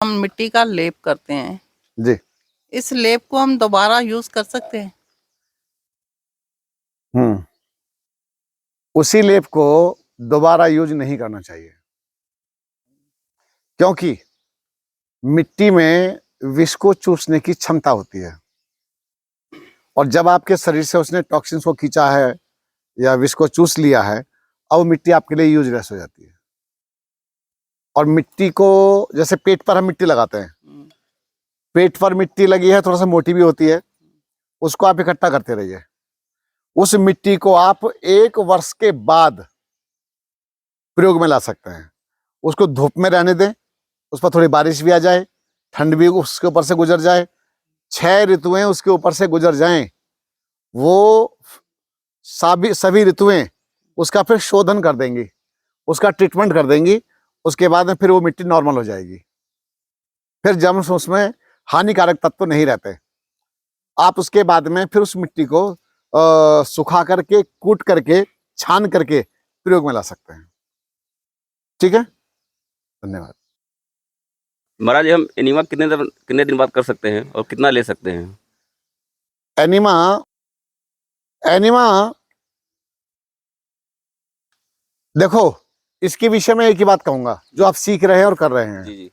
हम मिट्टी का लेप करते हैं, जी। इस लेप को हम दोबारा यूज कर सकते हैं? उसी लेप को दोबारा यूज नहीं करना चाहिए, क्योंकि मिट्टी में विष को चूसने की क्षमता होती है, और जब आपके शरीर से उसने टॉक्सिन्स को खींचा है या विष को चूस लिया है, अब वो मिट्टी आपके लिए यूजलेस हो जाती है। और मिट्टी को, जैसे पेट पर हम मिट्टी लगाते हैं, पेट पर मिट्टी लगी है, थोड़ा सा मोटी भी होती है, उसको आप इकट्ठा करते रहिए। उस मिट्टी को आप 1 वर्ष के बाद प्रयोग में ला सकते हैं। उसको धूप में रहने दें, उस पर थोड़ी बारिश भी आ जाए, ठंड भी उसके ऊपर से गुजर जाए, 6 ऋतुएं उसके ऊपर से गुजर जाएं, वो सभी ऋतुएं उसका फिर शोधन कर देंगी, उसका ट्रीटमेंट कर देंगी। उसके बाद में फिर वो मिट्टी नॉर्मल हो जाएगी। फिर जब उसमें हानिकारक तत्व नहीं रहते, आप उसके बाद में फिर उस मिट्टी को सुखा करके, कूट करके, छान करके प्रयोग में ला सकते हैं। ठीक है, धन्यवाद। महाराज, हम एनीमा कितने दिन बाद कर सकते हैं और कितना ले सकते हैं? एनीमा देखो, इसके विषय में एक ही बात कहूंगा, जो आप सीख रहे हैं और कर रहे हैं। जी।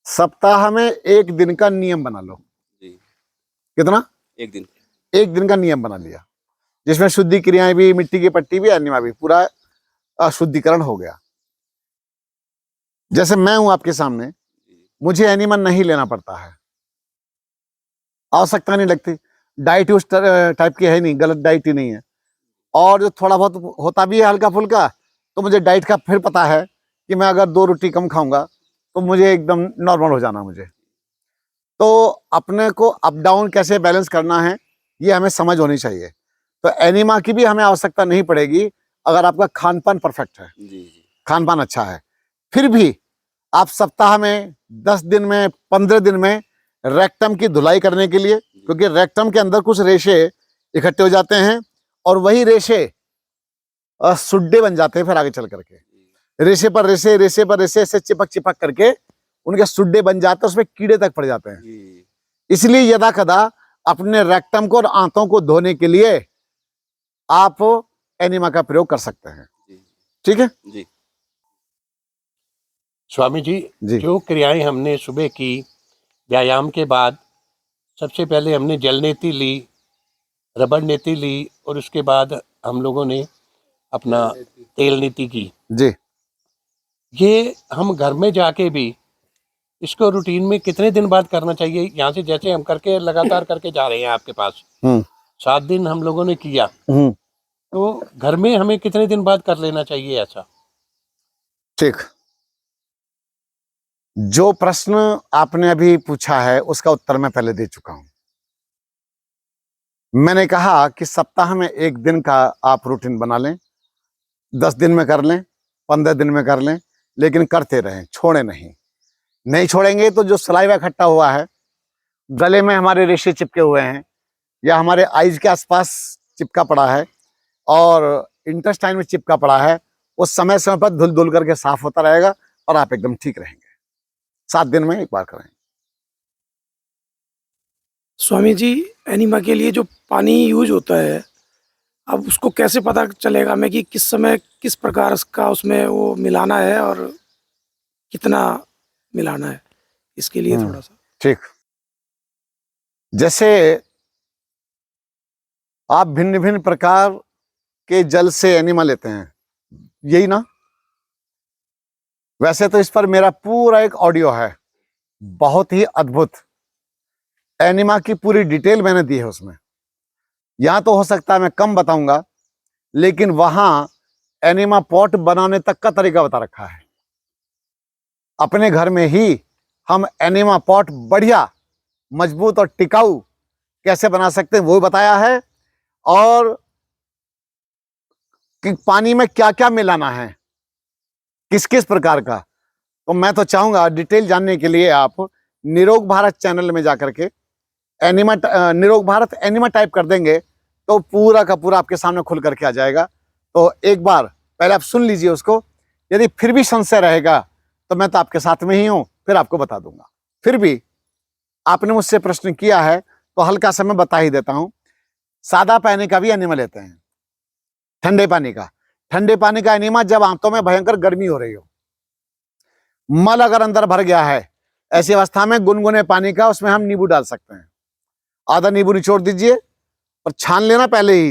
सप्ताह में 1 दिन का नियम बना लो। जी। कितना? 1 दिन। 1 दिन का नियम बना लिया, जिसमें शुद्धि क्रियाएं भी, मिट्टी की पट्टी भी, एनीमा भी, पूरा शुद्धिकरण हो गया। जैसे मैं हूं आपके सामने, मुझे एनीमा नहीं लेना पड़ता है, आवश्यकता नहीं लगती। डाइट उस टाइप की है नहीं, गलत डाइट ही नहीं है। और जो थोड़ा बहुत होता भी है हल्का फुल्का, तो मुझे डाइट का फिर पता है कि मैं अगर 2 रोटी कम खाऊंगा तो मुझे एकदम नॉर्मल हो जाना। मुझे तो अपने को अप डाउन कैसे बैलेंस करना है, ये हमें समझ होनी चाहिए। तो एनीमा की भी हमें आवश्यकता नहीं पड़ेगी अगर आपका खान पान परफेक्ट है, खान पान अच्छा है। फिर भी आप सप्ताह में 10 दिन में, 15 दिन में रेक्टम की धुलाई करने के लिए, क्योंकि रेक्टम के अंदर कुछ रेशे इकट्ठे हो जाते हैं, और वही रेशे सुड्डे बन जाते हैं। फिर आगे चल करके रेशे पर रेशे, रेशे पर रेशे से चिपक करके उनके सुड्डे बन जाते हैं, उसमें कीड़े तक पड़ जाते हैं। इसलिए यदा कदा अपने रेक्टम को और आंतों को धोने के लिए आप एनीमा का प्रयोग कर सकते हैं। ठीक है जी। स्वामी जी, जो क्रियाएं हमने सुबह की व्यायाम के बाद, सबसे पहले हमने जल नीति ली, रबड़ नीति ली, और उसके बाद हम लोगों ने अपना तेल नीति की जी। ये हम घर में जाके भी इसको रूटीन में कितने दिन बाद करना चाहिए? यहाँ से जैसे हम करके लगातार करके जा रहे हैं आपके पास, 7 दिन हम लोगों ने किया, तो घर में हमें कितने दिन बाद कर लेना चाहिए ऐसा? ठीक, जो प्रश्न आपने अभी पूछा है उसका उत्तर मैं पहले दे चुका हूं। मैंने कहा कि सप्ताह में 1 दिन का आप रूटीन बना लें, 10 दिन में कर लें, 15 दिन में कर लें, लेकिन करते रहें, छोड़े नहीं। नहीं छोड़ेंगे तो जो सलाइवा इकट्ठा हुआ है, गले में हमारे रेशे चिपके हुए हैं, या हमारे आईज के आसपास चिपका पड़ा है, और इंटेस्टाइन में चिपका पड़ा है, वो समय समय पर धुल धुल करके साफ होता रहेगा और आप एकदम ठीक रहेंगे। 7 दिन में 1 बार करें। स्वामी जी, एनीमा के लिए जो पानी यूज होता है, अब उसको कैसे पता चलेगा हमें कि किस समय किस प्रकार का उसमें वो मिलाना है और कितना मिलाना है? इसके लिए थोड़ा सा। ठीक, जैसे आप भिन्न भिन्न प्रकार के जल से एनीमा लेते हैं, यही ना? वैसे तो इस पर मेरा पूरा एक ऑडियो है, बहुत ही अद्भुत। एनीमा की पूरी डिटेल मैंने दी है उसमें। यहां तो हो सकता है मैं कम बताऊंगा, लेकिन वहां एनीमा पॉट बनाने तक का तरीका बता रखा है। अपने घर में ही हम एनीमा पॉट बढ़िया, मजबूत और टिकाऊ कैसे बना सकते हैं वो भी बताया है, और कि पानी में क्या क्या मिलाना है, किस किस प्रकार का। तो मैं तो चाहूंगा डिटेल जानने के लिए आप निरोग भारत चैनल में जाकर के एनीमा, निरोग भारत एनीमा टाइप कर देंगे तो पूरा का पूरा आपके सामने खुल करके आ जाएगा। तो एक बार पहले आप सुन लीजिए उसको, यदि फिर भी संशय रहेगा तो मैं तो आपके साथ में ही हूं, फिर आपको बता दूंगा। फिर भी आपने मुझसे प्रश्न किया है तो हल्का सा मैं बता ही देता हूं। सादा पानी का भी एनिमा लेते हैं, ठंडे पानी का। ठंडे पानी का एनिमा जब आंतों में भयंकर गर्मी हो रही हो, मल अगर अंदर भर गया है, ऐसी अवस्था में गुनगुने पानी का उसमें हम नींबू डाल सकते हैं। आधा नींबू निचोड़ दीजिए और छान लेना पहले ही,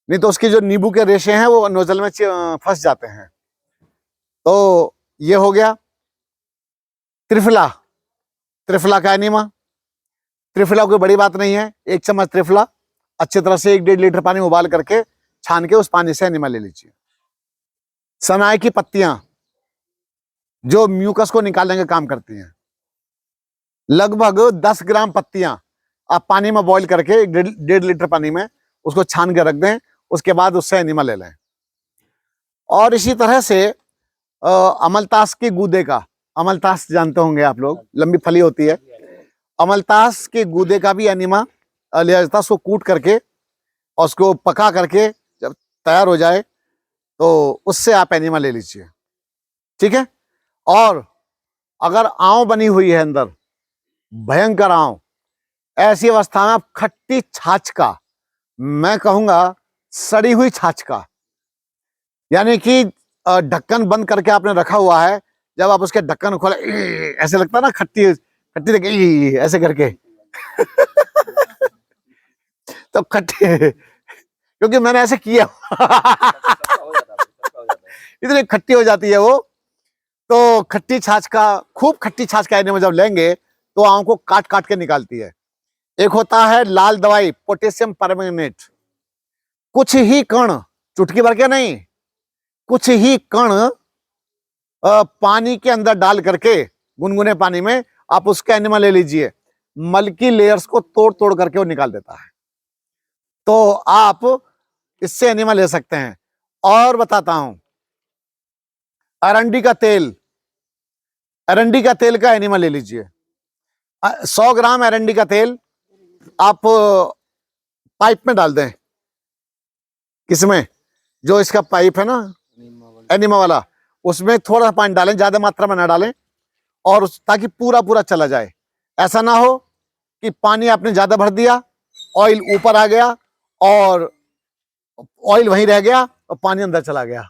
नहीं तो उसके जो नींबू के रेशे हैं वो नोजल में फंस जाते हैं। तो ये हो गया त्रिफला। त्रिफला का एनिमा, त्रिफला कोई बड़ी बात नहीं है। 1 चम्मच त्रिफला अच्छी तरह से 1-1.5 लीटर पानी में उबाल करके छान के उस पानी से एनिमा ले लीजिए। सनाई की पत्तियां जो म्यूकस को निकालने का काम करती हैं, लगभग 10 ग्राम पत्तियां आप पानी में बॉईल करके 1.5 लीटर पानी में उसको छान के रख दें, उसके बाद उससे एनिमा ले लें। और इसी तरह से अमलतास के गूदे का, अमलतास जानते होंगे आप लोग, लंबी फली होती है। अमलतास के गूदे का भी एनिमा लिया जाता है। उसको कूट करके और उसको पका करके जब तैयार हो जाए तो उससे आप एनिमा ले लीजिए, ठीक है। और अगर आंव बनी हुई है अंदर, भयंकर आंव, ऐसी अवस्था में आप खट्टी छाछ का, मैं कहूंगा सड़ी हुई छाछ का, यानी कि ढक्कन बंद करके आपने रखा हुआ है, जब आप उसके ढक्कन खोले ऐसे लगता है ना, खट्टी खट्टी लगे ऐसे करके तो खट्टी, क्योंकि मैंने ऐसे किया इतनी खट्टी हो जाती है वो। तो खट्टी छाछ का, खूब खट्टी छाछ का एनिमा जब लेंगे तो आंव को काट काट के निकालती है। एक होता है लाल दवाई, पोटेशियम परमैंगनेट। कुछ ही कण, चुटकी भर के नहीं, कुछ ही कण पानी के अंदर डाल करके, गुनगुने पानी में आप उसका एनिमा ले लीजिए। मल की लेयर्स को तोड़ तोड़ करके वो निकाल देता है। तो आप इससे एनिमा ले सकते हैं। और बताता हूं, अरंडी का तेल, अरंडी का तेल का एनिमा ले लीजिए। 100 ग्राम अरंडी का तेल आप पाइप में डाल दें। किसमें? जो इसका पाइप है ना एनिमा वाला, उसमें थोड़ा पानी डालें, ज्यादा मात्रा में ना डालें, और ताकि पूरा पूरा चला जाए। ऐसा ना हो कि पानी आपने ज्यादा भर दिया, ऑयल ऊपर आ गया और ऑयल वहीं रह गया और पानी अंदर चला गया।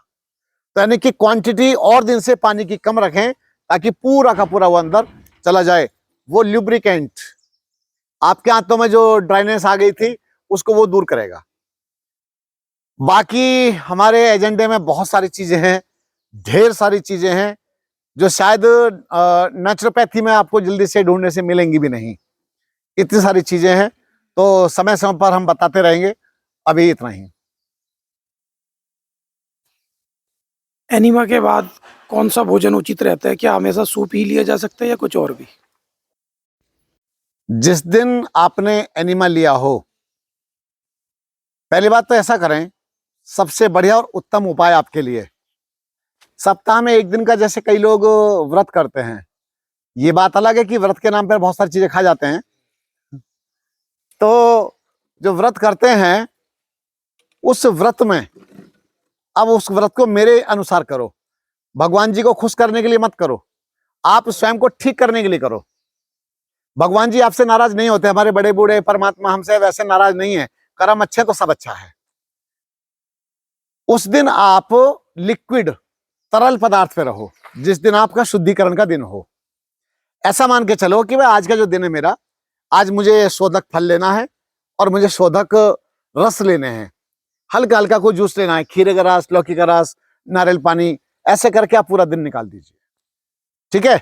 तो यानी कि क्वांटिटी और दिन से पानी की कम रखें ताकि पूरा का पूरा वो अंदर चला जाए। वो ल्यूब्रिकेंट आपके हाथों में जो ड्राइनेस आ गई थी उसको वो दूर करेगा। बाकी हमारे एजेंडे में बहुत सारी चीजें हैं, ढेर सारी चीजें हैं जो शायद नेचुरोपैथी में आपको जल्दी से ढूंढने से मिलेंगी भी नहीं। इतनी सारी चीजें हैं, तो समय समय पर हम बताते रहेंगे। अभी इतना ही। एनिमा के बाद कौन सा भोजन उचित रहता है? क्या हमेशा सूप ही लिया जा सकता है या कुछ और भी? जिस दिन आपने एनिमा लिया हो, पहली बात तो ऐसा करें, सबसे बढ़िया और उत्तम उपाय आपके लिए, सप्ताह में 1 दिन का, जैसे कई लोग व्रत करते हैं, ये बात अलग है कि व्रत के नाम पर बहुत सारी चीजें खा जाते हैं। तो जो व्रत करते हैं उस व्रत में, अब उस व्रत को मेरे अनुसार करो, भगवान जी को खुश करने के लिए मत करो, आप स्वयं को ठीक करने के लिए करो। भगवान जी आपसे नाराज नहीं होते, हमारे बड़े बूढ़े परमात्मा हमसे वैसे नाराज नहीं है। कर्म अच्छे तो सब अच्छा है। उस दिन आप लिक्विड, तरल पदार्थ पे रहो, जिस दिन आपका शुद्धिकरण का दिन हो। ऐसा मान के चलो कि भाई आज का जो दिन है मेरा, आज मुझे शोधक फल लेना है और मुझे शोधक रस लेने हैं, हल्का हल्का कोई जूस लेना है, खीरे का रस, लौकी का रस, नारियल पानी, ऐसे करके आप पूरा दिन निकाल दीजिए, ठीक है।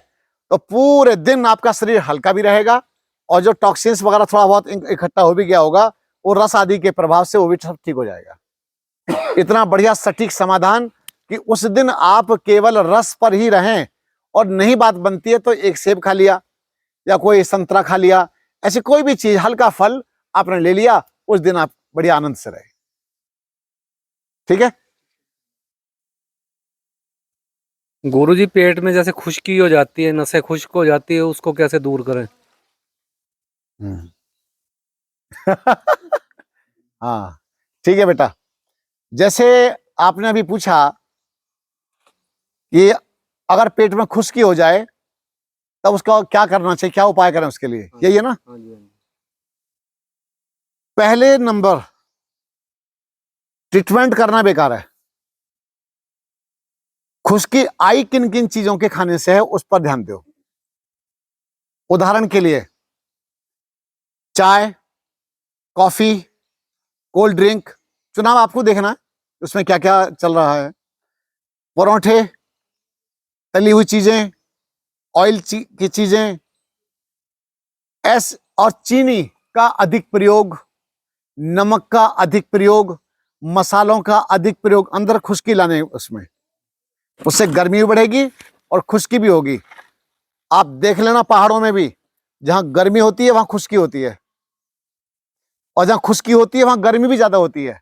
तो पूरे दिन आपका शरीर हल्का भी रहेगा और जो टॉक्सिन्स वगैरह थोड़ा बहुत इकट्ठा हो भी गया होगा, वो रस आदि के प्रभाव से वो भी सब ठीक हो जाएगा। इतना बढ़िया सटीक समाधान कि उस दिन आप केवल रस पर ही रहें, और नहीं बात बनती है तो एक सेब खा लिया या कोई संतरा खा लिया, ऐसी कोई भी चीज, हल्का फल आपने ले लिया, उस दिन आप बढ़िया आनंद से रहे, ठीक है। गुरुजी, पेट में जैसे खुश्की हो जाती है, नसें खुश्क हो जाती है, उसको कैसे दूर करें? हाँ ठीक है बेटा, जैसे आपने अभी पूछा कि अगर पेट में खुश्की हो जाए तब उसका क्या करना चाहिए, क्या उपाय करें उसके लिए, यही है ना। हाँ जी, हाँ जी। पहले नंबर, ट्रीटमेंट करना बेकार है। खुश्की आई किन किन चीजों के खाने से है उस पर ध्यान दो। उदाहरण के लिए चाय, कॉफी, कोल्ड ड्रिंक, चुनाव आपको देखना है उसमें क्या क्या चल रहा है। परोठे, तली हुई चीजें, ऑयल की चीजें, और चीनी का अधिक प्रयोग, नमक का अधिक प्रयोग, मसालों का अधिक प्रयोग अंदर खुश्की लाने उसमें, उससे गर्मी भी बढ़ेगी और खुश्की भी होगी। आप देख लेना पहाड़ों में भी जहां गर्मी होती है वहां खुश्की होती है, और जहां खुश्की होती है वहां गर्मी भी ज्यादा होती है।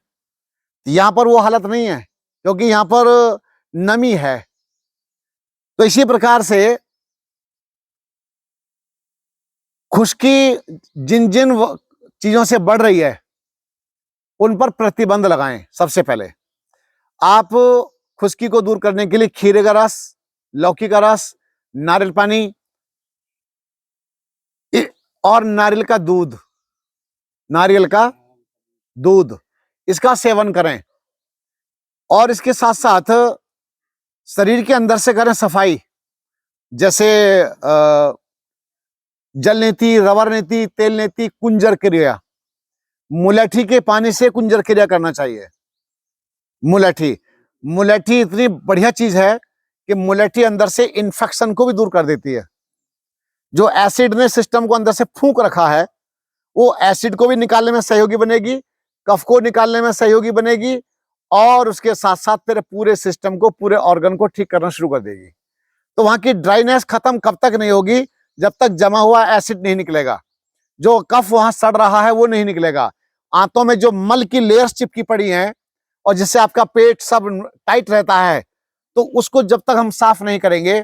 यहां पर वो हालत नहीं है क्योंकि यहां पर नमी है। तो इसी प्रकार से खुश्की जिन जिन चीजों से बढ़ रही है उन पर प्रतिबंध लगाएं। सबसे पहले आप खुश्की को दूर करने के लिए खीरे का रस, लौकी का रस, नारियल पानी और नारियल का दूध, इसका सेवन करें। और इसके साथ साथ शरीर के अंदर से करें सफाई, जैसे जल नीति, रबर नीति, तेल नीति, कुंजर क्रिया। मुलैठी के पानी से कुंजर क्रिया करना चाहिए। मुलैठी इतनी बढ़िया चीज है कि मुलैठी अंदर से इन्फेक्शन को भी दूर कर देती है। जो एसिड ने सिस्टम को अंदर से फूंक रखा है वो एसिड को भी निकालने में सहयोगी बनेगी, कफ को निकालने में सहयोगी बनेगी, और उसके साथ साथ तेरे पूरे सिस्टम को, पूरे ऑर्गन को ठीक करना शुरू कर देगी। तो वहां की ड्राइनेस खत्म कब तक नहीं होगी, जब तक जमा हुआ एसिड नहीं निकलेगा, जो कफ वहां सड़ रहा है वो नहीं निकलेगा। आंतों में जो मल की लेयर्स चिपकी पड़ी हैं और जिससे आपका पेट सब टाइट रहता है, तो उसको जब तक हम साफ नहीं करेंगे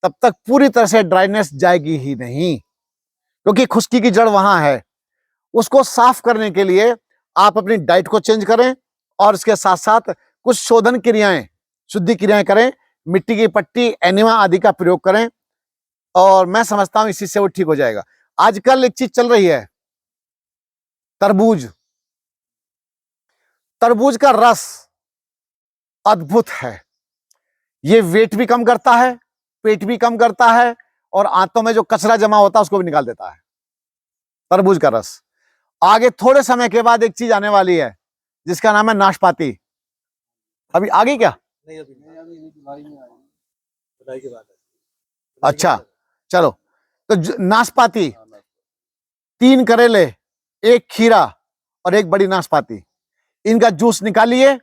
तब तक पूरी तरह से ड्राइनेस जाएगी ही नहीं, क्योंकि खुश्की की जड़ वहां है। उसको साफ करने के लिए आप अपनी डाइट को चेंज करें और इसके साथ साथ कुछ शोधन क्रियाएं, शुद्धि क्रियाएं करें, मिट्टी की पट्टी, एनिमा आदि का प्रयोग करें, और मैं समझता हूं इसी से वो ठीक हो जाएगा। आजकल एक चीज चल रही है, तरबूज का रस अद्भुत है। ये वेट भी कम करता है, पेट भी कम करता है, और आंतों में जो कचरा जमा होता है उसको भी निकाल देता है तरबूज का रस। आगे थोड़े समय के बाद एक चीज आने वाली है जिसका नाम है नाशपाती। अभी आ गई क्या? अच्छा चलो, तो नाशपाती, 3 करेले, 1 खीरा और 1 बड़ी नाशपाती, इनका जूस निकालिए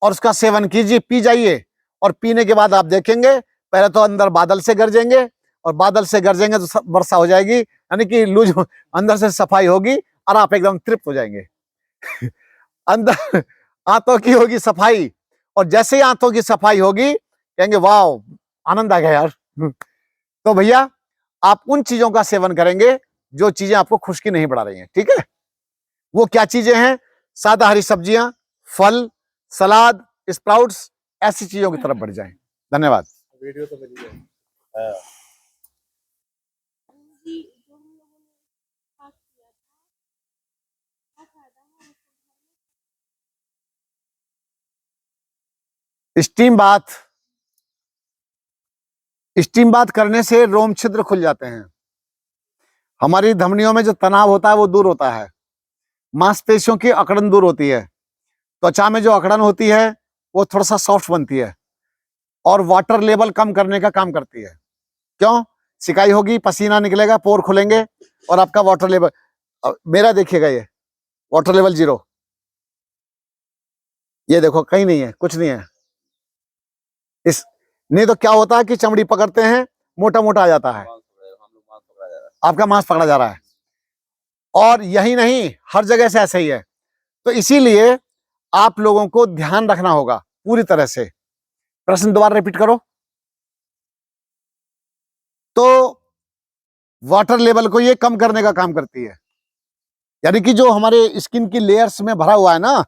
और उसका सेवन कीजिए, पी जाइए। और पीने के बाद आप देखेंगे पहले तो अंदर बादल से गरजेंगे, और बादल से गरजेंगे तो वर्षा हो जाएगी, यानी कि लूज अंदर से सफाई होगी और आप एकदम तृप्त हो जाएंगे। अंदर आंतों की होगी सफाई, और जैसे ही आंतों की सफाई होगी कहेंगे वाह आनंद आ गया यार। तो भैया आप उन चीजों का सेवन करेंगे जो चीजें आपको खुश्की नहीं बढ़ा रही हैं, ठीक है। वो क्या चीजें हैं? सादा हरी सब्जियां, फल, सलाद, स्प्राउट्स, ऐसी चीजों की तरफ बढ़ जाएं। धन्यवाद। वीडियो तो मिल गया। स्टीम बाथ करने से रोम छिद्र खुल जाते हैं, हमारी धमनियों में जो तनाव होता है वो दूर होता है, मांसपेशियों की अकड़न दूर होती है, त्वचा में जो अकड़न होती है वो थोड़ा सा सॉफ्ट बनती है, और वाटर लेवल कम करने का काम करती है। क्यों? सिकाई होगी, पसीना निकलेगा, पोर खुलेंगे, और आपका वाटर लेवल, मेरा देखिएगा ये वाटर लेवल 0, ये देखो कहीं नहीं है, कुछ नहीं है। इस नहीं तो क्या होता है कि चमड़ी पकड़ते हैं, मोटा मोटा आ जाता है, आपका मांस पकड़ा जा रहा है। और यही नहीं, हर जगह से ऐसा ही है। तो इसीलिए आप लोगों को ध्यान रखना होगा पूरी तरह से। प्रश्न दोबारा रिपीट करो। तो वाटर लेवल को ये कम करने का काम करती है, यानी कि जो हमारे स्किन की लेयर्स में भरा हुआ है ना,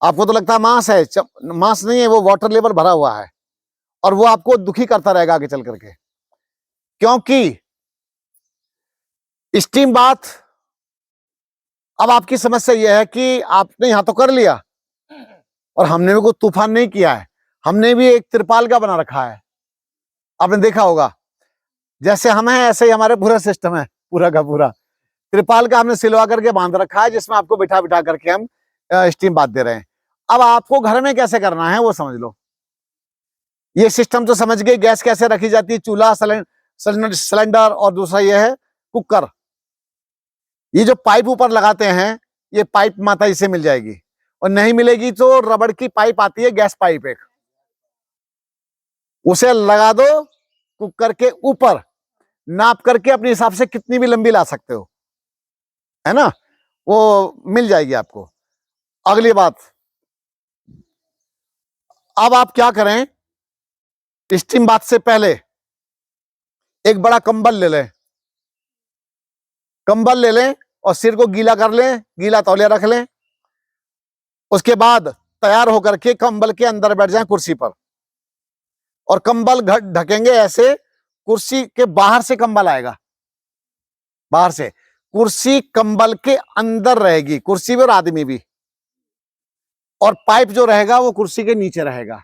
आपको तो लगता है मांस है, मांस नहीं है, वो वाटर लेवल भरा हुआ है, और वो आपको दुखी करता रहेगा आगे चल करके। क्योंकि स्टीम बाथ, अब आपकी समस्या यह है कि आपने यहां तो कर लिया और हमने भी कोई तूफान नहीं किया है, हमने भी एक तिरपाल का बना रखा है। आपने देखा होगा जैसे हम हैं ऐसे ही हमारे पूरा सिस्टम है, पूरा का पूरा त्रिपाल का हमने सिलवा करके बांध रखा है, जिसमें आपको बिठा बिठा करके हम स्टीम बांध दे रहे हैं। अब आपको घर में कैसे करना है वो समझ लो। ये सिस्टम तो समझ गए, गैस कैसे रखी जाती है, चूल्हा, सिलेंडर, और दूसरा ये है कुकर। ये जो पाइप ऊपर लगाते हैं, ये पाइप माता जी से मिल जाएगी, और नहीं मिलेगी तो रबड़ की पाइप आती है, गैस पाइप एक, उसे लगा दो कुकर के ऊपर, नाप करके अपने हिसाब से कितनी भी लंबी ला सकते हो, है ना, वो मिल जाएगी आपको। अगली बात, अब आप क्या करें, स्टीम बाथ से पहले एक बड़ा कंबल ले लें, कंबल ले लें और सिर को गीला कर लें, गीला तौलिया रख लें। उसके बाद तैयार होकर के कंबल के अंदर बैठ जाएं कुर्सी पर, और कंबल ढकेंगे ऐसे, कुर्सी के बाहर से कंबल आएगा, बाहर से कुर्सी कंबल के अंदर रहेगी, कुर्सी भी और आदमी भी, और पाइप जो रहेगा वो कुर्सी के नीचे रहेगा।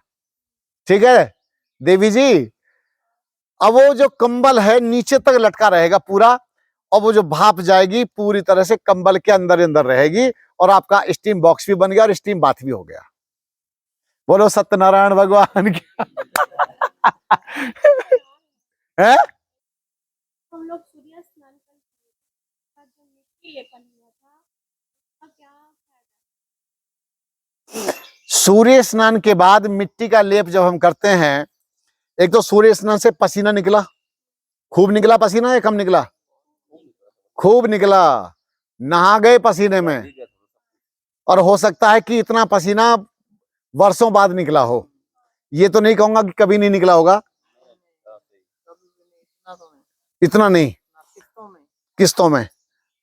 ठीक है देवी जी, अब वो जो कंबल है नीचे तक लटका रहेगा पूरा, और वो जो भाप जाएगी पूरी तरह से कंबल के अंदर रहेगी, और आपका स्टीम बॉक्स भी बन गया और स्टीम बाथ भी हो गया। बोलो सत्यनारायण भगवान की। है हम लोग सूर्य स्नान का जो मिट्टी लेपन हुआ था, उसका क्या फायदा? सूर्य स्नान के बाद मिट्टी का लेप जब हम करते हैं, एक तो सूर्य स्नान से पसीना निकला, खूब निकला पसीना, या कम निकला? खूब निकला, नहा गए पसीने में, और हो सकता है कि इतना पसीना वर्षों बाद निकला हो, ये तो नहीं कहूंगा कि कभी नहीं निकला होगा, इतना नहीं, किस्तों में।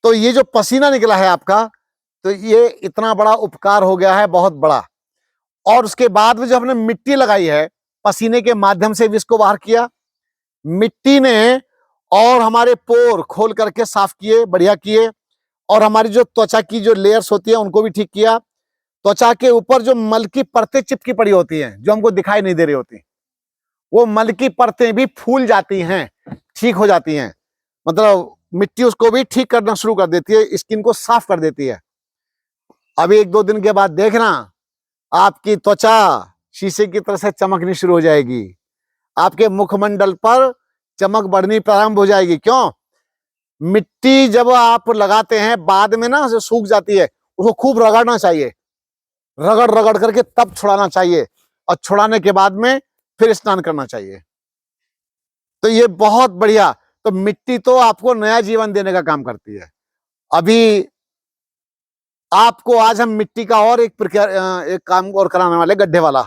तो ये जो पसीना निकला है आपका, तो ये इतना बड़ा उपकार हो गया है, बहुत बड़ा। और उसके बाद में जो हमने मिट्टी लगाई है, पसीने के माध्यम से भी इसको बाहर किया, मिट्टी ने, और हमारे पोर खोल करके साफ किए, बढ़िया किए, और हमारी जो त्वचा की जो लेयर्स होती है उनको भी ठीक किया। त्वचा के ऊपर जो मल की परतें चिपकी पड़ी होती हैं, जो हमको दिखाई नहीं दे रही होती, वो मल की परतें भी फूल जाती हैं, ठीक हो जाती हैं, मतलब मिट्टी उसको भी ठीक करना शुरू कर देती है, स्किन को साफ कर देती है। अभी 1-2 दिन के बाद देखना, आपकी त्वचा शीशे की तरह से चमकनी शुरू हो जाएगी, आपके मुखमंडल पर चमक बढ़नी प्रारंभ हो जाएगी। क्यों? मिट्टी जब आप लगाते हैं बाद में ना जो सूख जाती है, उसको खूब रगड़ना चाहिए, रगड़ रगड़ करके तब छुड़ाना चाहिए, और छुड़ाने के बाद में फिर स्नान करना चाहिए। तो ये बहुत बढ़िया, तो मिट्टी तो आपको नया जीवन देने का काम करती है। अभी आपको आज हम मिट्टी का और एक काम और कराने वाले, गड्ढे वाला।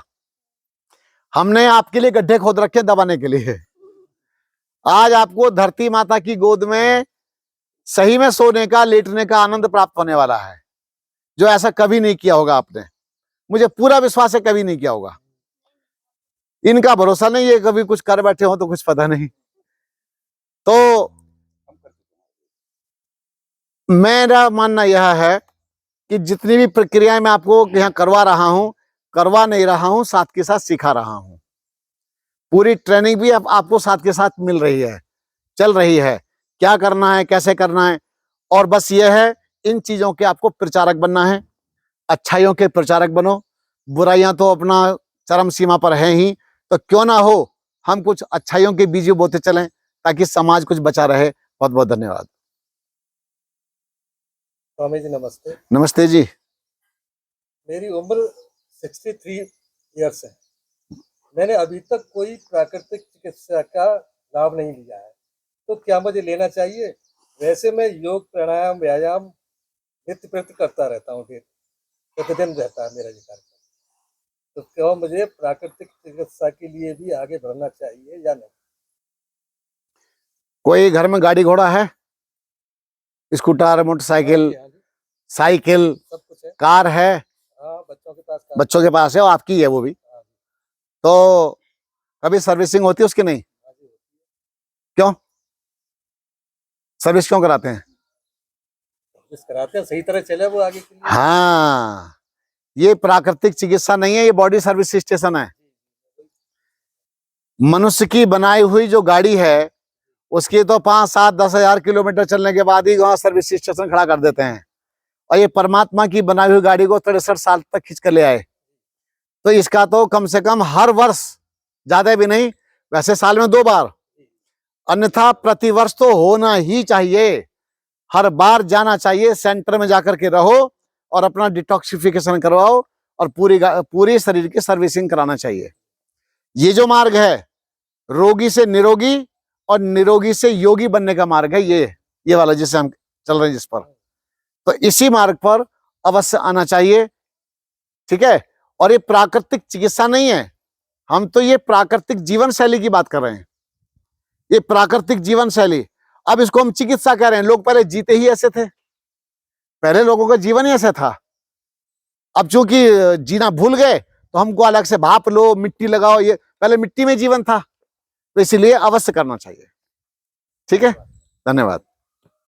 हमने आपके लिए गड्ढे खोद रखे दबाने के लिए। आज आपको धरती माता की गोद में सही में सोने का, लेटने का आनंद प्राप्त होने वाला है, जो ऐसा कभी नहीं किया होगा आपने, मुझे पूरा विश्वास है कभी नहीं किया होगा। इनका भरोसा नहीं है, कभी कुछ कर बैठे हो तो कुछ पता नहीं। तो मेरा मानना यह है कि जितनी भी प्रक्रियाएं मैं आपको यहाँ करवा रहा हूं, करवा नहीं रहा हूं, साथ के साथ सिखा रहा हूं। पूरी ट्रेनिंग भी आपको साथ के साथ मिल रही है, चल रही है, क्या करना है, कैसे करना है। और बस ये है, इन चीजों के आपको प्रचारक बनना है, अच्छाइयों के प्रचारक बनो। बुराइयां तो अपना चरम सीमा पर है ही, तो क्यों ना हो हम कुछ अच्छाइयों के बीज बोते चलें, ताकि समाज कुछ बचा रहे। बहुत बहुत धन्यवाद। स्वामी जी नमस्ते। नमस्ते जी। मेरी उम्र 63 इयर्स है। मैंने अभी तक कोई प्राकृतिक चिकित्सा का लाभ नहीं लिया है, तो क्या मुझे लेना चाहिए? वैसे मैं योग, प्राणायाम, व्यायाम नित्य प्रति करता रहता हूँ, फिर प्रतिदिन रहता है मेरा ये कार्यक्रम। तो क्या मुझे प्राकृतिक चिकित्सा के लिए भी आगे बढ़ना चाहिए या नहीं? कोई घर में गाड़ी घोड़ा है? स्कूटर, मोटरसाइकिल, हाँ जी, साइकिल, सब कुछ है। कार है? हाँ, बच्चों के पास बच्चों के पास है, और आपकी है वो भी। हाँ जी, तो कभी सर्विसिंग होती है उसकी? नहीं। हाँ जी, क्यों? सर्विस क्यों कराते हैं? सर्विस कराते हैं, सही तरह चले वो आगे के लिए। हाँ, ये प्राकृतिक चिकित्सा नहीं है, ये बॉडी सर्विस स्टेशन है। मनुष्य की बनाई हुई जो गाड़ी है उसकी तो 5, 7, 10 हजार किलोमीटर चलने के बाद ही वहां सर्विस स्टेशन खड़ा कर देते हैं, और ये परमात्मा की बनाई हुई गाड़ी को 63 साल तक खींच कर ले आए। तो इसका तो कम से कम हर वर्ष, ज्यादा भी नहीं, वैसे साल में 2 बार, अन्यथा प्रतिवर्ष तो होना ही चाहिए। हर बार जाना चाहिए, सेंटर में जाकर के रहो और अपना डिटॉक्सिफिकेशन करवाओ और पूरी शरीर की सर्विसिंग कराना चाहिए। ये जो मार्ग है रोगी से निरोगी और निरोगी से योगी बनने का मार्ग है, ये वाला जिसे हम चल रहे हैं जिस पर, तो इसी मार्ग पर अवश्य आना चाहिए। ठीक है, और ये प्राकृतिक चिकित्सा नहीं है, हम तो ये प्राकृतिक जीवन शैली की बात कर रहे हैं। ये प्राकृतिक जीवन शैली, अब इसको हम चिकित्सा कह रहे हैं। लोग पहले जीते ही ऐसे थे, पहले लोगों का जीवन ही ऐसा था। अब चूंकि जीना भूल गए तो हमको अलग से भाप लो, मिट्टी लगाओ, ये पहले मिट्टी में जीवन था, तो इसीलिए अवश्य करना चाहिए। ठीक है, धन्यवाद।